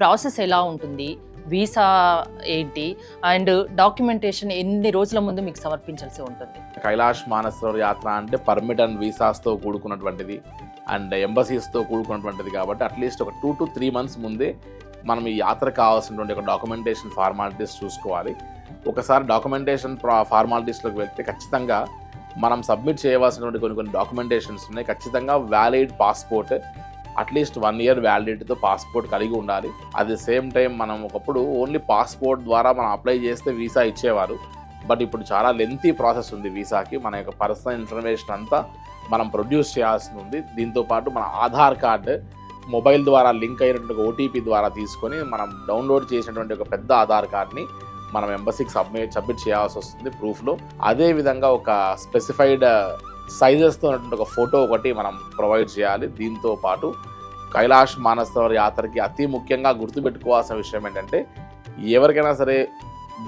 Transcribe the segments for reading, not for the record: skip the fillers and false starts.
Process ఎలా ఉంటుంది, visa ఏంటి, అండ్ డాక్యుమెంటేషన్ ఎన్ని రోజుల ముందు మీకు సమర్పించాల్సి ఉంటుంది? కైలాష్ మానసరోవర్ యాత్ర అంటే పర్మిట్ అండ్ వీసాస్తో కూడుకున్నటువంటిది అండ్ ఎంబసీస్తో కూడుకున్నటువంటిది కాబట్టి అట్లీస్ట్ ఒక 2 to 3 months ముందే మనం ఈ యాత్రకు కావాల్సినటువంటి ఒక డాక్యుమెంటేషన్ ఫార్మాలిటీస్ చూసుకోవాలి. ఒకసారి డాక్యుమెంటేషన్ ఫార్మాలిటీస్లోకి వెళ్తే ఖచ్చితంగా మనం సబ్మిట్ చేయవలసినటువంటి కొన్ని డాక్యుమెంటేషన్స్ ఉన్నాయి. ఖచ్చితంగా వ్యాలిడ్ పాస్పోర్ట్, అట్లీస్ట్ 1 year వ్యాలిడిటీతో పాస్పోర్ట్ కలిగి ఉండాలి. అట్ ది సేమ్ టైం మనం ఒకప్పుడు ఓన్లీ పాస్పోర్ట్ ద్వారా మనం అప్లై చేస్తే వీసా ఇచ్చేవారు. బట్ ఇప్పుడు చాలా లెంతీ ప్రాసెస్ ఉంది వీసాకి. మన యొక్క పర్సనల్ ఇన్ఫర్మేషన్ అంతా మనం ప్రొడ్యూస్ చేయాల్సి ఉంది. దీంతోపాటు మన ఆధార్ కార్డు మొబైల్ ద్వారా లింక్ అయినటువంటి ఓటీపీ ద్వారా తీసుకొని మనం డౌన్లోడ్ చేసినటువంటి ఒక పెద్ద ఆధార్ కార్డ్ని మనం ఎంబసీకి సబ్మిట్ చేయాల్సి వస్తుంది ప్రూఫ్లో. అదేవిధంగా ఒక స్పెసిఫైడ్ సైజెస్తో ఉన్నటువంటి ఒక ఫోటో ఒకటి మనం ప్రొవైడ్ చేయాలి. దీంతో పాటు కైలాష్ మానసరోవర్ యాత్రకి అతి ముఖ్యంగా గుర్తుపెట్టుకోవాల్సిన విషయం ఏంటంటే, ఎవరికైనా సరే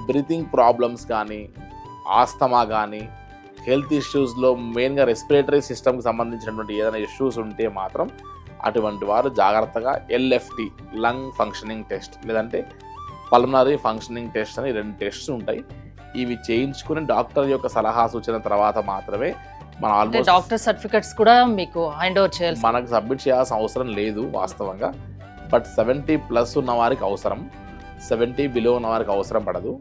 బ్రీతింగ్ ప్రాబ్లమ్స్ కానీ, ఆస్తమా కానీ, హెల్త్ ఇష్యూస్లో మెయిన్గా రెస్పిరేటరీ సిస్టమ్కి సంబంధించినటువంటి ఏదైనా ఇష్యూస్ ఉంటే మాత్రం అటువంటి వారు జాగ్రత్తగా ఎల్ఎఫ్టి లంగ్ ఫంక్షనింగ్ టెస్ట్ లేదంటే పల్మనరీ ఫంక్షనింగ్ టెస్ట్ అని 2 tests ఉంటాయి. ఇవి చేయించుకుని డాక్టర్ యొక్క సలహా సూచన తర్వాత మాత్రమే మనం ఆల్మోస్ట్ డాక్టర్ సర్టిఫికెట్స్ కూడా మీకు హ్యాండ్ ఓవర్ చేయాలి. మనకు సబ్మిట్ చేయాల్సిన అవసరం లేదు వాస్తవంగా. బట్ 70+ ఉన్న వారికి అవసరం, 70 బిలో ఉన్న వారికి అవసరం పడదు.